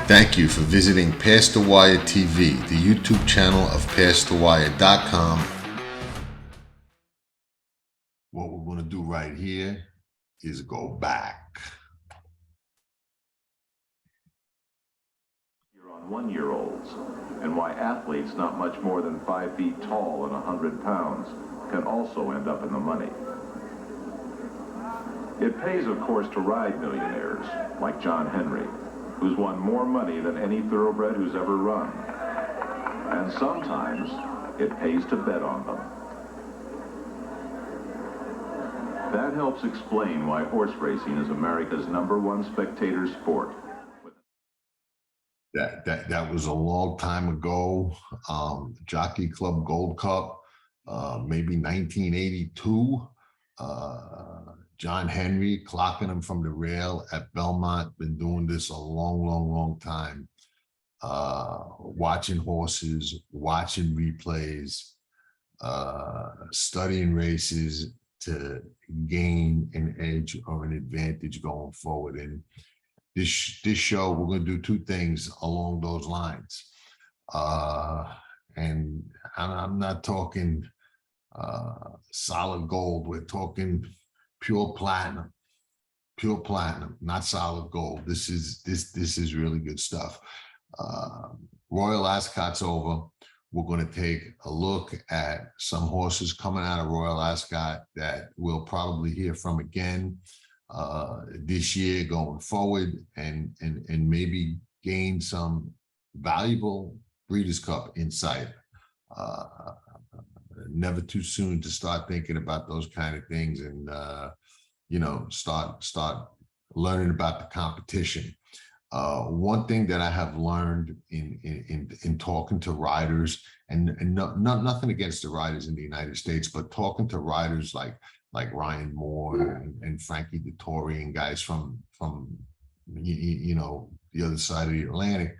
Thank you for visiting Past the Wire TV, the YouTube channel of PastTheWire.com. What we're going to do right here is go back. You're on 1-year-olds, and why athletes not much more than 5 feet tall and 100 pounds can also end up in the money. It pays, of course, to ride millionaires like John Henry, who's won more money than any thoroughbred who's ever run. And sometimes it pays to bet on them. That helps explain why horse racing is America's #1 spectator sport. That was a long time ago. Jockey Club Gold Cup, maybe 1982. John Henry clocking him from the rail at Belmont. Been doing this a long time. Watching horses, watching replays, studying races to gain an edge or an advantage going forward. And this show, we're going to do two things along those lines. And I'm not talking solid gold. We're talking pure platinum, not solid gold. This is really good stuff. Royal Ascot's over. We're going to take a look at some horses coming out of Royal Ascot that we'll probably hear from again this year going forward, and maybe gain some valuable Breeders' Cup insight. Never too soon to start thinking about those kind of things, and start learning about the competition. One thing that I have learned in talking to riders, and nothing against the riders in the United States, but talking to riders like Ryan Moore and Frankie Dettori and guys from the other side of the Atlantic,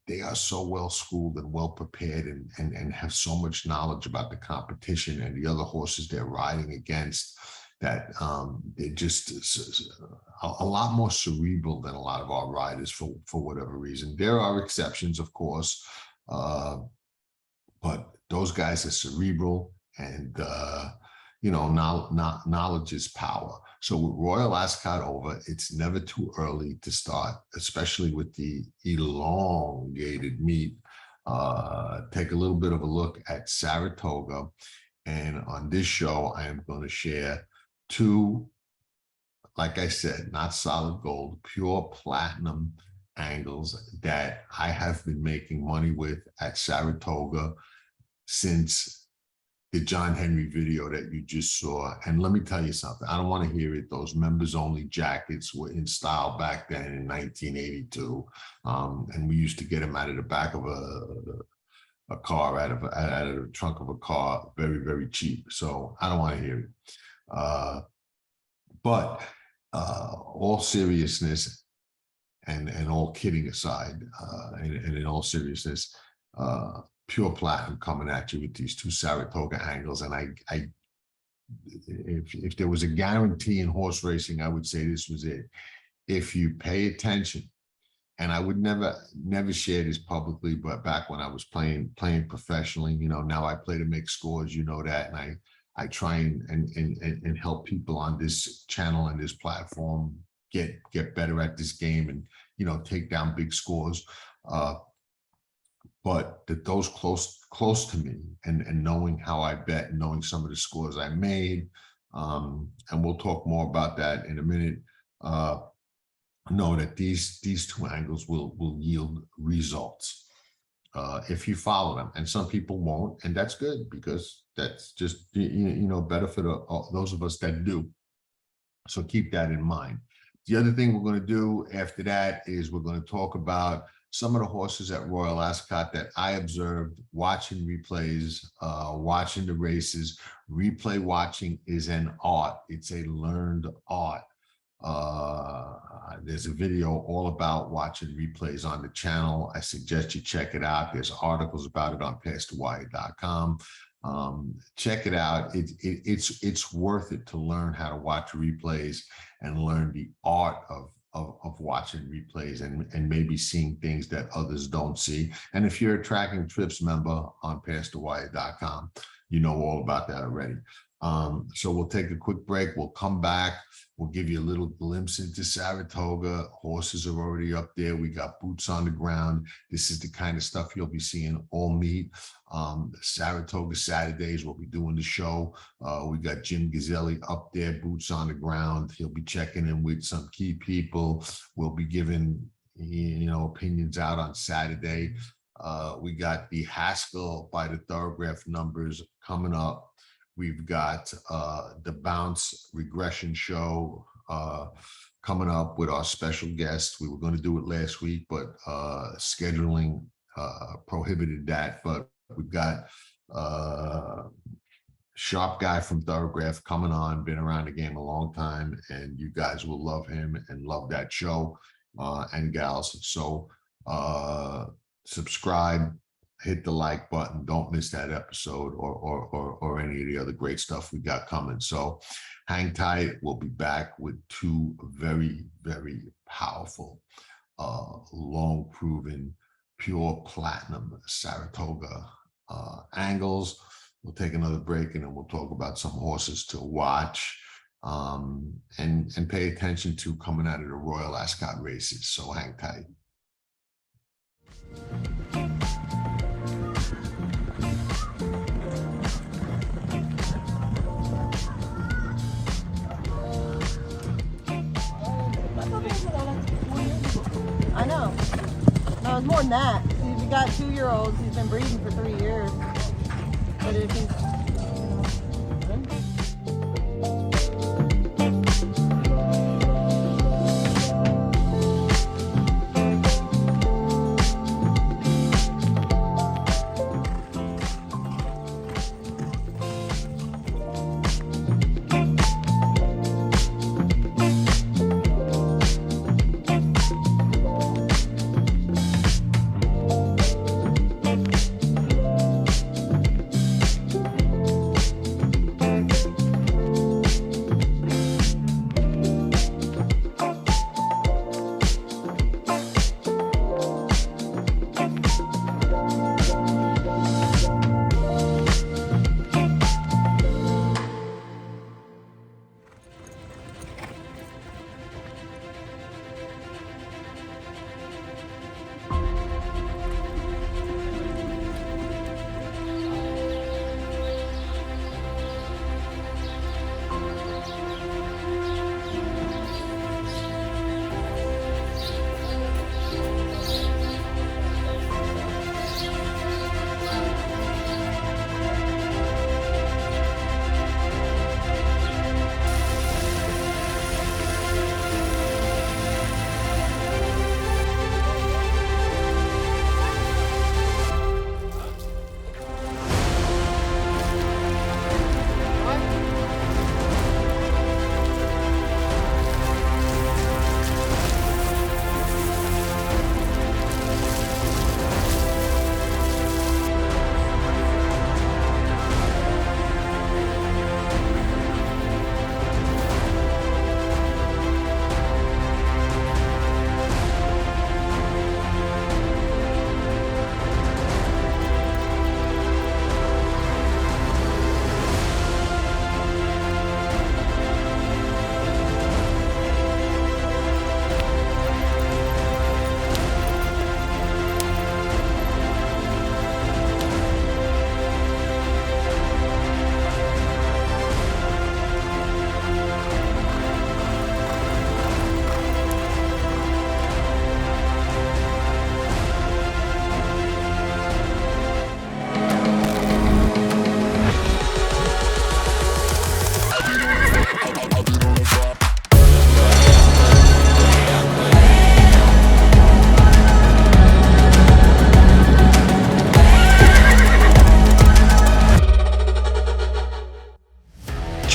they are so well schooled and well prepared and have so much knowledge about the competition and the other horses they're riding against, that they're just a lot more cerebral than a lot of our riders for whatever reason. There are exceptions, of course, but those guys are cerebral, and knowledge is power. So with Royal Ascot over, it's never too early to start, especially with the elongated meet. Take a little bit of a look at Saratoga. And on this show, I am going to share two, like I said, not solid gold, pure platinum angles that I have been making money with at Saratoga since the John Henry video that you just saw. And let me tell you something, I don't want to hear it. Those members only jackets were in style back then in 1982. And we used to get them out of the back of a car, out of the trunk of a car, very cheap. So I don't want to hear it. But all seriousness and all kidding aside, and in all seriousness, pure platinum coming at you with these two Saratoga angles. And if there was a guarantee in horse racing, I would say this was it. If you pay attention, and I would never share this publicly, but back when I was playing professionally, now I play to make scores, that, and I try and help people on this channel and this platform get better at this game and take down big scores. But that those close to me and knowing how I bet and knowing some of the scores I made, and we'll talk more about that in a minute, know that these two angles will yield results if you follow them. And some people won't, and that's good, because that's just better for those of us that do. So keep that in mind. The other thing we're going to do after that is we're going to talk about some of the horses at Royal Ascot that I observed watching replays, watching the races. Replay watching is an art. It's a learned art. There's a video all about watching replays on the channel. I suggest you check it out. There's articles about it on PastTheWire.com. Check it out. It's worth it to learn how to watch replays and learn the art of of watching replays and maybe seeing things that others don't see. And if you're a Tracking Trips member on PassTheWire.com, you know all about that already. So we'll take a quick break. We'll come back. We'll give you a little glimpse into Saratoga. Horses are already up there. We got boots on the ground. This is the kind of stuff you'll be seeing all meet. Saratoga Saturdays, we'll be doing the show. We got Jim Gazzale up there, boots on the ground. He'll be checking in with some key people. We'll be giving, opinions out on Saturday. We got the Haskell by the Thoroughgraph numbers coming up. We've got the Bounce regression show coming up with our special guest. We were going to do it last week, but scheduling prohibited that. But we've got sharp guy from Thoroughgraph coming on, been around the game a long time, and you guys will love him and love that show and gals. So subscribe. Hit the like button. Don't miss that episode or any of the other great stuff we got coming. So hang tight. We'll be back with two very, very powerful, long proven, pure platinum Saratoga angles. We'll take another break and then we'll talk about some horses to watch and pay attention to coming out of the Royal Ascot races. So hang tight. I know. No, it's more than that. See, we got 2-year-olds. He's been breeding for 3 years. But if he's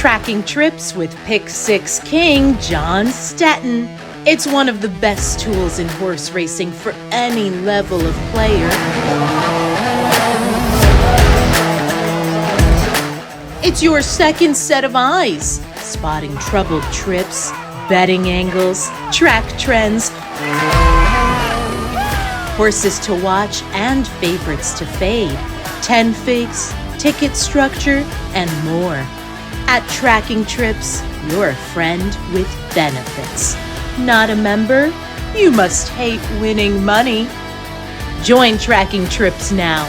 Tracking Trips with Pick 6 King Jon Stettin. It's one of the best tools in horse racing for any level of player. It's your second set of eyes, spotting troubled trips, betting angles, track trends, horses to watch, and favorites to fade, 10 figs, ticket structure, and more. At Tracking Trips, you're a friend with benefits. Not a member? You must hate winning money. Join Tracking Trips now.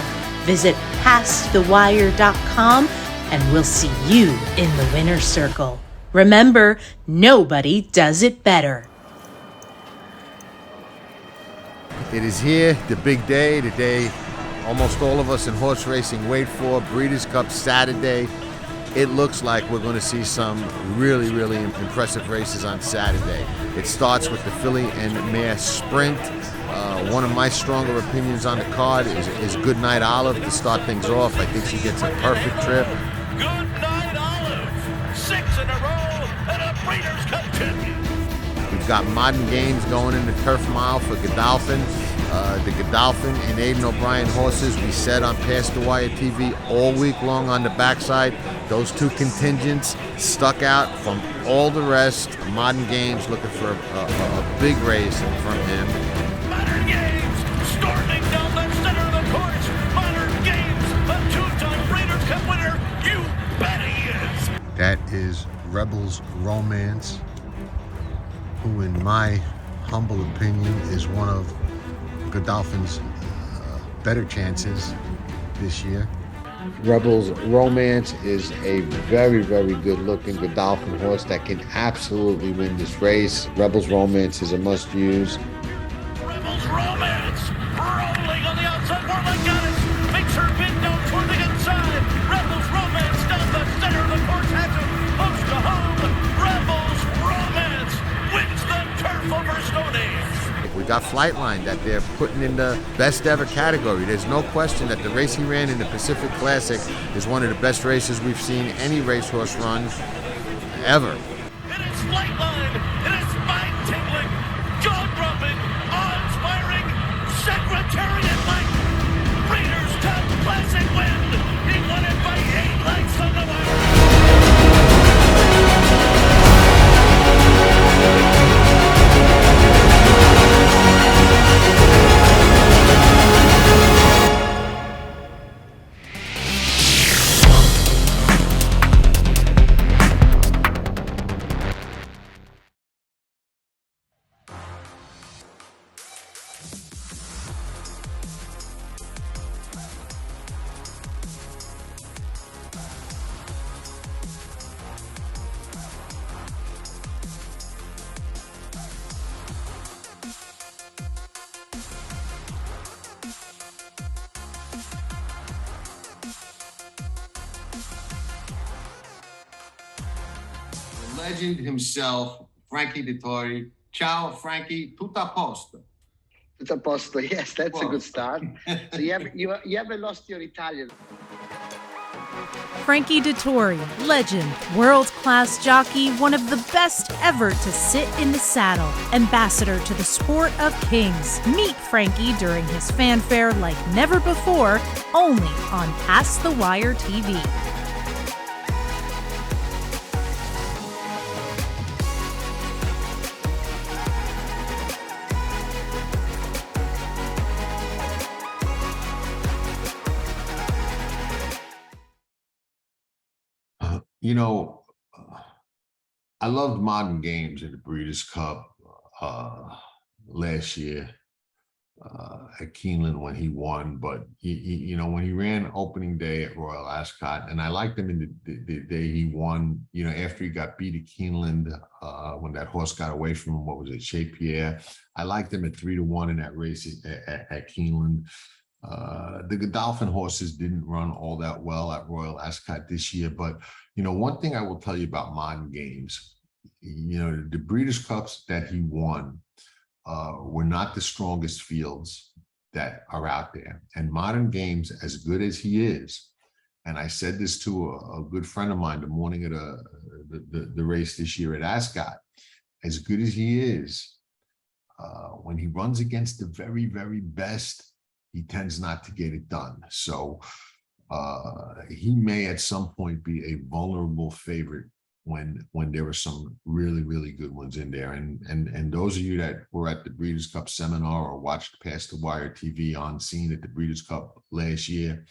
Visit pastthewire.com and we'll see you in the winner's circle. Remember, nobody does it better. It is here, the big day, the day almost all of us in horse racing wait for, Breeders' Cup Saturday. It looks like we're going to see some really, really impressive races on Saturday. It starts with the filly and mare sprint. One of my stronger opinions on the card is Goodnight Olive to start things off. I think she gets a perfect trip. Goodnight Olive, 6 in a row and a Breeders' Cup champion. We've got Modern Games going in the Turf Mile for Godolphin. The Godolphin and Aidan O'Brien horses we said on Past the Wire TV all week long on the backside. Those two contingents stuck out from all the rest. Modern Games looking for a big race from him. Modern Games storming down the center of the course. Modern Games, a two-time Breeders' Cup winner. You bet he is. That is Rebels Romance, who in my humble opinion is one of Godolphin's better chances this year. Rebels Romance is a very, very good looking Godolphin horse that can absolutely win this race. Rebels Romance is a must use. Rebels Romance rolling on the outside. Warlock got it. Makes her bid down toward the inside. Rebels Romance down the center of the course. Has it close to home. Rebels Romance wins the turf over Stoney. We got Flightline that they're putting in the best ever category. There's no question that the race he ran in the Pacific Classic is one of the best races we've seen any racehorse run ever. It is Flightline. It is mind-tingling, jaw-dropping, awe-inspiring, Secretariat-like Breeders' Cup Classic win. He won it by 8 lengths on the wire. Legend himself, Frankie Dettori. Ciao, Frankie. Tutto a posto. Tutto a posto. Yes, that's a good start. So you haven't lost your Italian. Frankie Dettori, legend, world-class jockey, one of the best ever to sit in the saddle, ambassador to the sport of kings. Meet Frankie during his fanfare like never before, only on Past the Wire TV. You know, I loved Modern Games in the Breeders' Cup last year at Keeneland when he won. But, you know, when he ran opening day at Royal Ascot, and I liked him in the day he won, you know, after he got beat at Keeneland, when that horse got away from him, what was it, Chez Pierre? I liked him at 3-1 in that race at Keeneland. The Godolphin horses didn't run all that well at Royal Ascot this year, but you know, one thing I will tell you about Modern Games, you know, the Breeders' Cups that he won were not the strongest fields that are out there. And Modern Games, as good as he is, and I said this to a good friend of mine the morning of the race this year at Ascot, as good as he is, when he runs against the very, very best, he tends not to get it done. So he may at some point be a vulnerable favorite when there were some really, really good ones in there. And those of you that were at the Breeders' Cup seminar or watched Past the Wire TV on scene at the Breeders' Cup last year,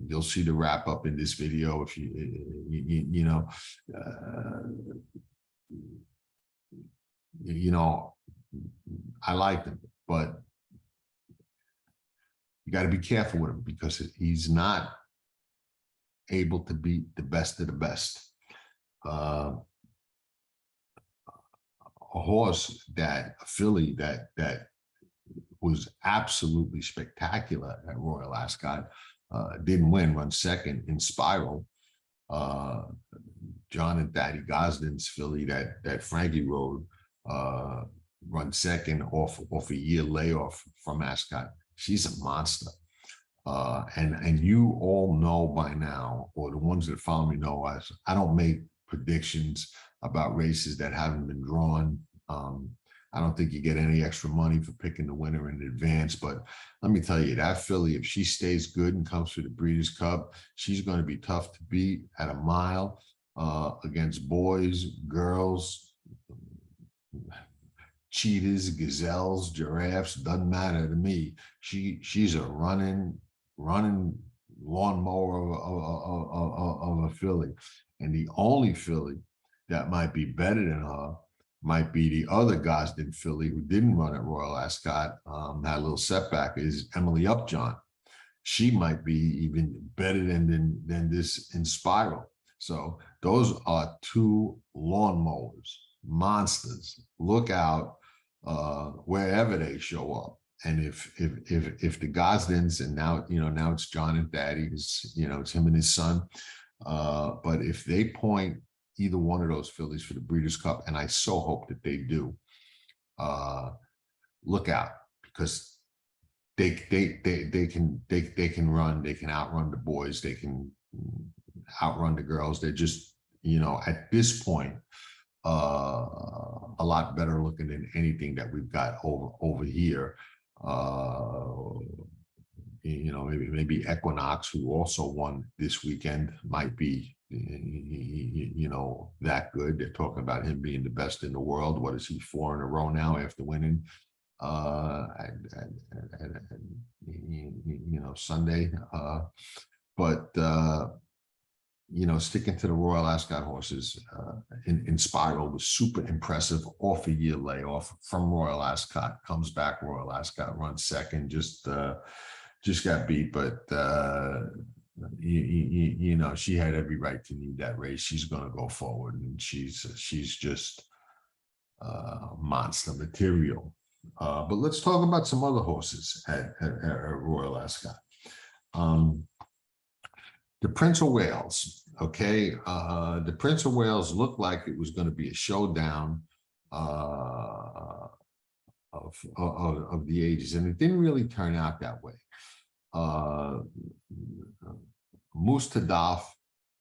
you'll see the wrap up in this video. If you know, I like him, but you got to be careful with him because he's not able to beat the best of the best. A filly that was absolutely spectacular at Royal Ascot, didn't win, run second in Spiral. Jon and Thaddy Gosden's filly that Frankie rode, run second off a year layoff from Ascot. She's a monster. And you all know by now, or the ones that follow me know, I don't make predictions about races that haven't been drawn. I don't think you get any extra money for picking the winner in advance, but let me tell you, that filly, if she stays good and comes through the Breeders' Cup, she's going to be tough to beat at a mile, against boys, girls, cheetahs, gazelles, giraffes, doesn't matter to me. She's a running lawnmower of a filly. And the only filly that might be better than her might be the other Gosden filly who didn't run at Royal Ascot, had a little setback, is Emily Upjohn. She might be even better than this in Spiral. So those are two lawnmowers, monsters. Look out wherever they show up. And if the Gosdens, and now it's Jon and Thaddy, it's him and his son. But if they point either one of those fillies for the Breeders' Cup, and I so hope that they do, look out, because they can run, they can outrun the boys, they can outrun the girls. They're just, at this point, a lot better looking than anything that we've got over here. Maybe Equinox, who also won this weekend, might be that good. They're talking about him being the best in the world. What is he, 4 in a row now after winning Sunday? Sticking to the Royal Ascot horses, in Spiral was super impressive, off a year layoff from Royal Ascot, comes back Royal Ascot, runs second, just got beat, but she had every right to need that race. She's going to go forward, and she's just monster material. But let's talk about some other horses at Royal Ascot. The Prince of Wales, okay? The Prince of Wales looked like it was going to be a showdown of the ages, and it didn't really turn out that way. Moose Tadaf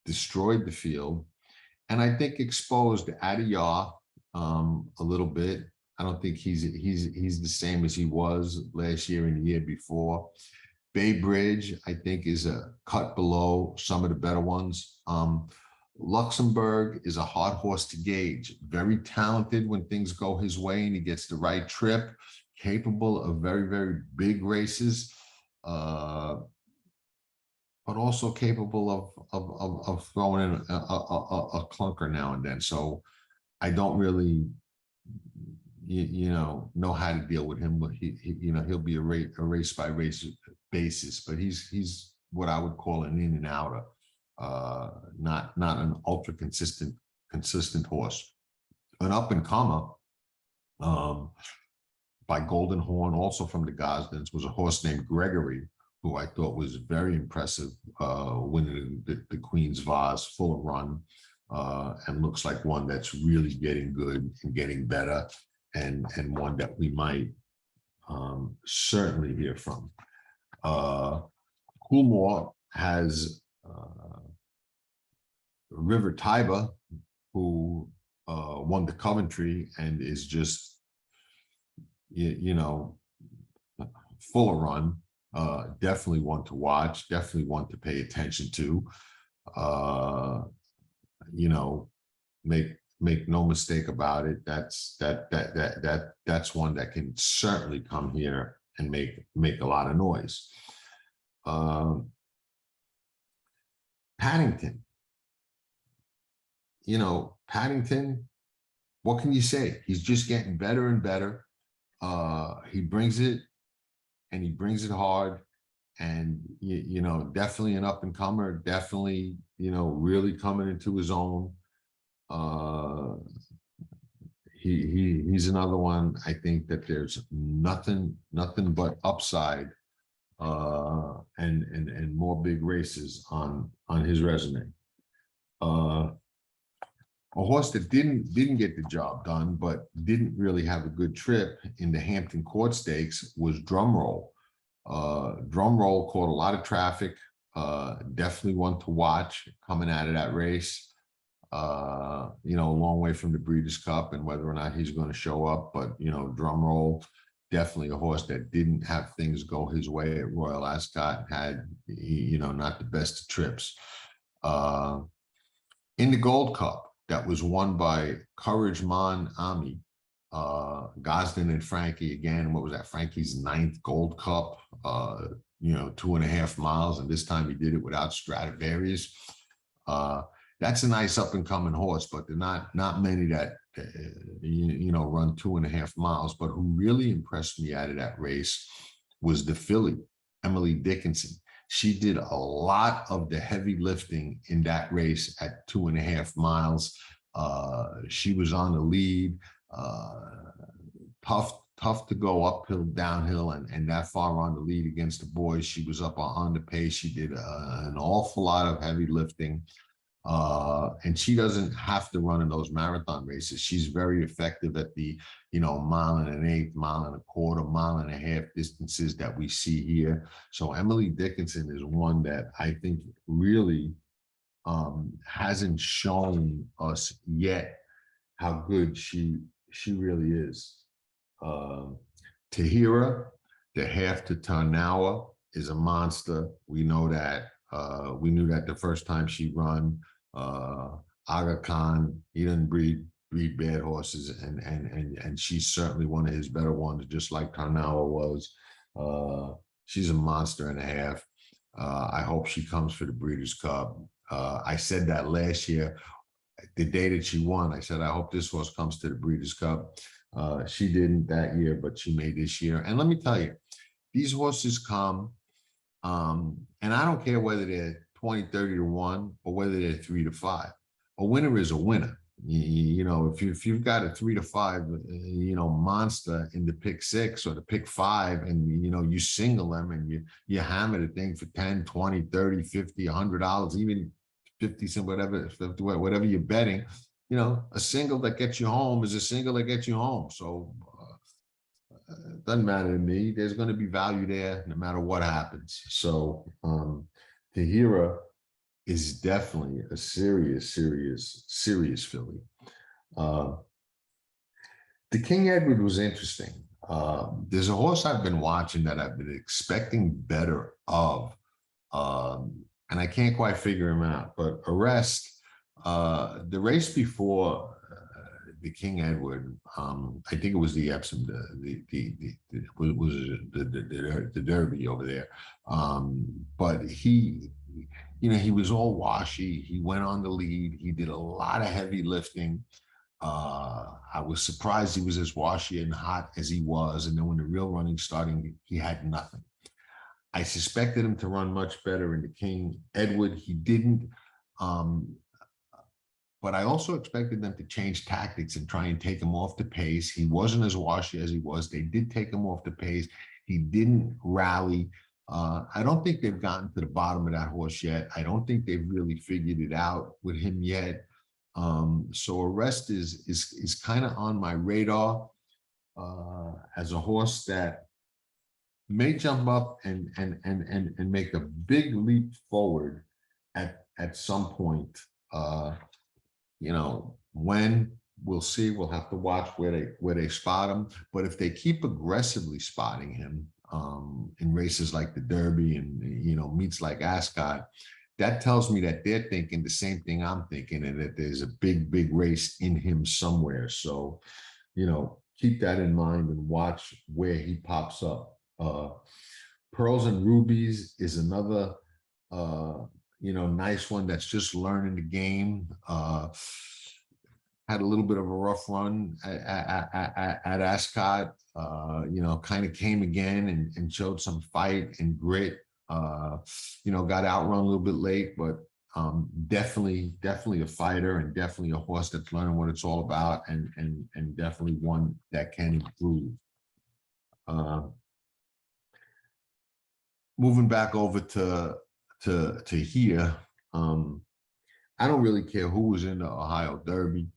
destroyed the field, and I think exposed Adiyah a little bit. I don't think he's the same as he was last year and the year before. Bay Bridge, I think, is a cut below some of the better ones. Luxembourg is a hard horse to gauge. Very talented when things go his way and he gets the right trip. Capable of very, very big races, but also capable of throwing in a clunker now and then. So I don't really, know how to deal with him. But he'll be a race by race basis. But he's what I would call an in and outer, not an ultra consistent horse. An up and comer by Golden Horn, also from the Gosdens, was a horse named Gregory, who I thought was very impressive, winning the Queen's Vase, full of run, and looks like one that's really getting good and getting better, and one that we might certainly hear from. Coolmore has River Taiba, who won the Coventry and is just, full of run. Definitely one to watch, definitely one to pay attention to. you know, make no mistake about it. That's one that can certainly come here and make a lot of noise. Paddington, you know, Paddington, what can you say? He's just getting better and better. He brings it, and he brings it hard, and you know, definitely an up and comer, definitely, you know, really coming into his own. He's another one. I think that there's nothing but upside, and more big races on his resume. A horse that didn't get the job done, but didn't really have a good trip in the Hampton Court Stakes was Drumroll. Drumroll caught a lot of traffic. Definitely one to watch coming out of that race. You know, a long way from the Breeders' Cup and whether or not he's going to show up. But, you know, Drumroll, definitely a horse that didn't have things go his way at Royal Ascot, had, you know, not the best of trips. In the Gold Cup, that was won by Courage Mon Ami, Gosden and Frankie again. What was that? Frankie's 9th Gold Cup, you know, 2.5 miles. And this time he did it without Stradivarius. That's a nice up and coming horse, but there are not many that, you know, run 2.5 miles. But who really impressed me out of that race was the filly, Emily Dickinson. She did a lot of the heavy lifting in that race at 2.5 miles. She was on the lead, tough to go uphill, downhill, and that far on the lead against the boys. She was up on the pace. She did an awful lot of heavy lifting. And she doesn't have to run in those marathon races. She's very effective at the, you know, 1.125 miles, 1.25 miles distances that we see here. So Emily Dickinson is one that I think really hasn't shown us yet how good she really is. Tahira, the half to Tarnawa, is a monster. We know that. We knew that the first time she run. Aga Khan, he doesn't breed bad horses, and she's certainly one of his better ones, just like Tarnawa was. She's a monster and a half. I hope she comes for the Breeders' Cup. I said that last year, the day that she won. I said, I hope this horse comes to the Breeders' Cup. She didn't that year, but she made this year. And let me tell you, these horses come, and I don't care whether they're 20, 30 to 1 or whether they're 3 to 5. A winner is a winner. You know, if you've got a 3 to 5, you know, monster in the pick 6 or the pick 5, and, you know, you single them and you hammer the thing for 10, 20, 30, 50, $100, even 50 cents, whatever you're betting, you know, a single that gets you home is a single that gets you home. So it doesn't matter to me. There's going to be value there no matter what happens. So Tahira is definitely a serious filly. The King Edward was interesting. There's a horse I've been watching that I've been expecting better of, and I can't quite figure him out. But Arrest, the race before the King Edward, I think it was the Epsom, the Derby over there. But he, you know, he was all washy. He went on the lead. He did a lot of heavy lifting. I was surprised he was as washy and hot as he was. And then when the real running started, he had nothing. I suspected him to run much better in the King Edward. He didn't. But I also expected them to change tactics and try and take him off the pace. He wasn't as washy as he was. They did take him off the pace. He didn't rally. I don't think they've gotten to the bottom of that horse yet. I don't think they've really figured it out with him yet. So Arrest is kind of on my radar as a horse that may jump up and make a big leap forward at some point. You know, when, we'll see. We'll have to watch where they spot him. But if they keep aggressively spotting him in races like the Derby and, you know, meets like Ascot, that tells me that they're thinking the same thing I'm thinking, and that there's a big race in him somewhere. So, keep that in mind and watch where he pops up. Pearls and Rubies is another, nice one that's just learning the game. Had a little bit of a rough run at Ascot, kind of came again and showed some fight and grit. Got outrun a little bit late, but definitely a fighter, and definitely a horse that's learning what it's all about, and definitely one that can improve. Moving back over to here, I don't really care who was in the Ohio Derby,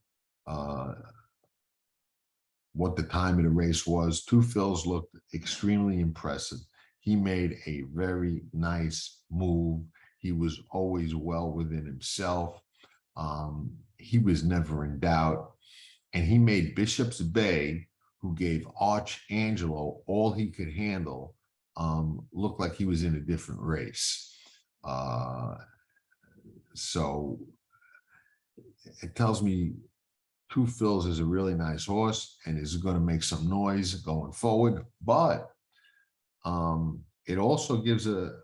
what the time of the race was. Two Phils looked extremely impressive. He made a very nice move. He was always well within himself. He was never in doubt. And he made Bishop's Bay, who gave Archangelo all he could handle, look like he was in a different race. So it tells me Two Phils is a really nice horse and is going to make some noise going forward. But it also gives a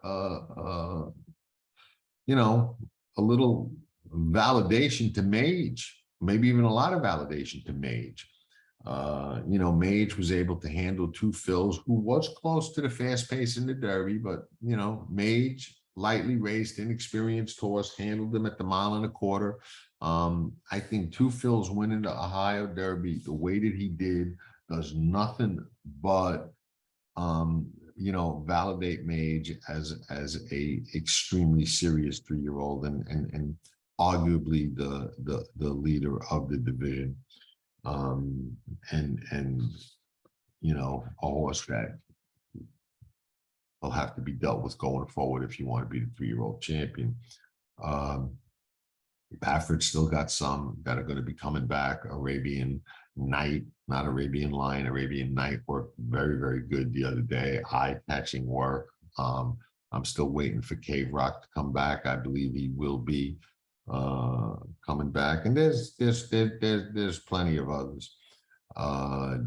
little validation to Mage, maybe even a lot of validation to Mage. Mage was able to handle Two Phils, who was close to the fast pace in the Derby, but Mage, lightly raced, inexperienced horse, handled them at the 1.25 miles. I think Two Phils winning the Ohio Derby the way that he did does nothing but validate Mage as a extremely serious 3-year-old and arguably the leader of the division. A horse that will have to be dealt with going forward if you want to be the 3-year-old champion. Baffert still got some that are going to be coming back. Arabian Night, not Arabian Lion, Arabian Night worked very, very good the other day. Eye-catching work. I'm still waiting for Cave Rock to come back. I believe he will be coming back, and there's plenty of others.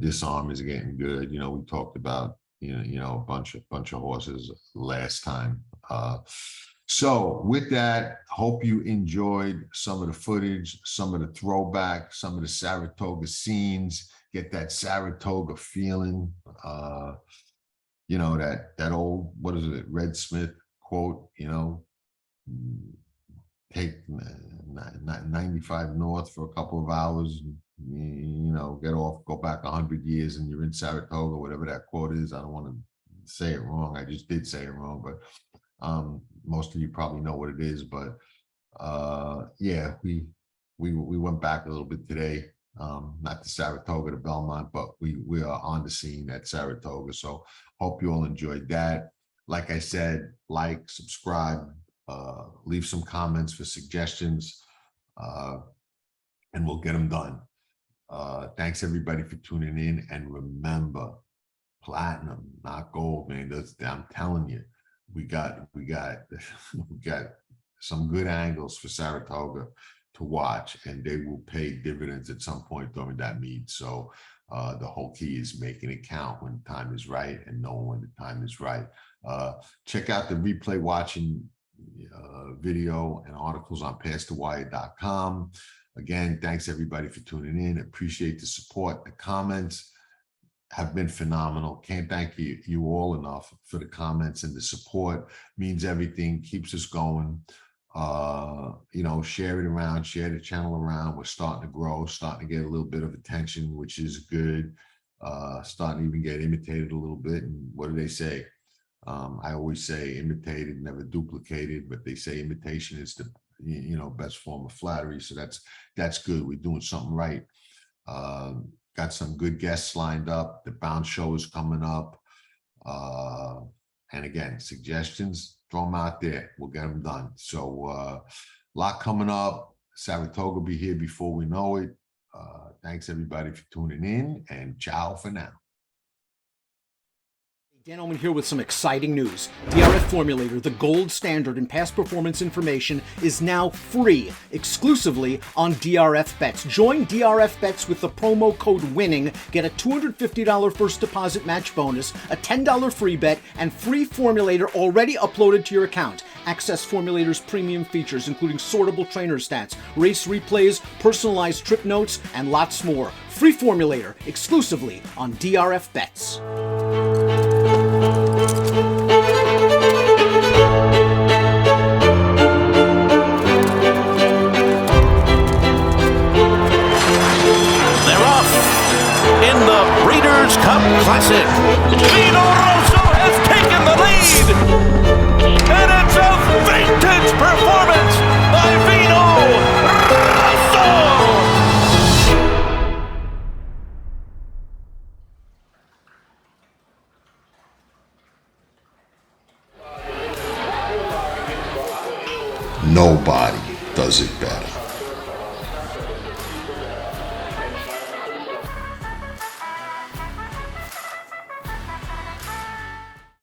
Disarm is getting good. We talked about a bunch of horses last time. So with that, hope you enjoyed some of the footage, some of the throwback, some of the Saratoga scenes. Get that Saratoga feeling. That old, what is it, Red Smith quote, take 95 north for a couple of hours, get off, go back 100 years and you're in Saratoga, whatever that quote is. I don't want to say it wrong. I just did say it wrong, but most of you probably know what it is. But yeah, we went back a little bit today, not to Saratoga, to Belmont, but we are on the scene at Saratoga. So hope you all enjoyed that. Like I said, like, subscribe, leave some comments for suggestions, and we'll get them done. Thanks everybody for tuning in, and remember, platinum, not gold, man. I'm telling you, we got some good angles for Saratoga to watch, and they will pay dividends at some point during that meet. So the whole key is making it count when the time is right and knowing when the time is right. Check out the replay watching video and articles on PastTheWire.com. Again, thanks everybody for tuning in. Appreciate the support. The comments have been phenomenal. Can't thank you all enough for the comments, and the support means everything, keeps us going. Share it around, share the channel around. We're starting to grow, starting to get a little bit of attention, which is good. Starting to even get imitated a little bit. And what do they say? I always say imitated, never duplicated, but they say imitation is the best form of flattery. So that's good. We're doing something right. Got some good guests lined up. The Bounce Show is coming up. And again, suggestions, throw them out there. We'll get them done. So a lot coming up. Saratoga will be here before we know it. Thanks everybody for tuning in, and ciao for now. Dan Oman here with some exciting news. DRF Formulator, the gold standard in past performance information, is now free, exclusively on DRF Bets. Join DRF Bets with the promo code WINNING. Get a $250 first deposit match bonus, a $10 free bet, and free Formulator already uploaded to your account. Access Formulator's premium features, including sortable trainer stats, race replays, personalized trip notes, and lots more. Free Formulator, exclusively on DRF Bets. In the Breeders' Cup Classic, Vino Rosso has taken the lead, and it's a vintage performance by Vino Nobody does it better.